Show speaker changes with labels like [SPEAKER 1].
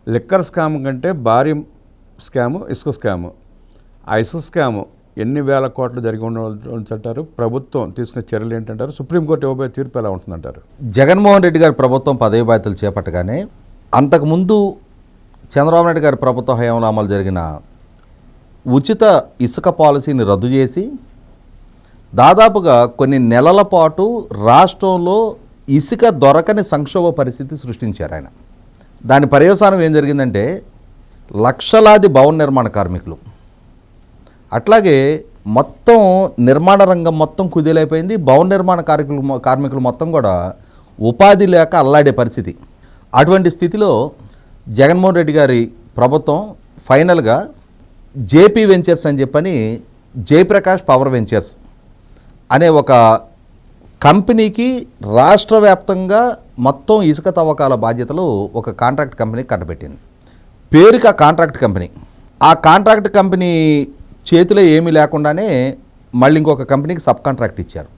[SPEAKER 1] Liquor scam కంటే భారీ scam ఇసుక స్కాము. ఆ ఇసుక స్కాము ఎన్ని వేల కోట్లు జరిగి ఉండవచ్చంటారు? ప్రభుత్వం తీసుకునే చర్యలు ఏంటంటారు? సుప్రీంకోర్టు ఇవ్వబోయే తీర్పు ఎలా ఉంటుందంటారు?
[SPEAKER 2] జగన్మోహన్ రెడ్డి గారి ప్రభుత్వం పదవి బాధ్యతలు చేపట్టగానే అంతకుముందు చంద్రబాబు నాయుడు గారి ప్రభుత్వ హయాంలో అమలు జరిగిన ఉచిత ఇసుక పాలసీని రద్దు చేసి దాదాపుగా కొన్ని నెలల పాటు రాష్ట్రంలో ఇసుక దొరకని సంక్షోభ పరిస్థితి సృష్టించారు ఆయన. దాని పర్యవసానం ఏం జరిగిందంటే లక్షలాది భవన నిర్మాణ కార్మికులు, అట్లాగే మొత్తం నిర్మాణ రంగం మొత్తం కుదేలైపోయింది. భవన నిర్మాణ కార్మికులు మొత్తం కూడా ఉపాధి లేక అల్లాడే పరిస్థితి. అటువంటి స్థితిలో జగన్మోహన్ రెడ్డి గారి ప్రభుత్వం ఫైనల్గా జేపీ వెంచర్స్ అని చెప్పని జయప్రకాష్ పవర్ వెంచర్స్ అనే ఒక కంపెనీకి రాష్ట్ర వ్యాప్తంగా మొత్తం ఇసుక తవ్వకాల బాధ్యతలు ఒక కాంట్రాక్ట్ కంపెనీకి కట్టబెట్టింది. పేరుకి ఆ కాంట్రాక్ట్ కంపెనీ, ఆ కాంట్రాక్ట్ కంపెనీ చేతిలో ఏమీ లేకుండానే మళ్ళీ ఇంకొక కంపెనీకి సబ్ కాంట్రాక్ట్ ఇచ్చారు.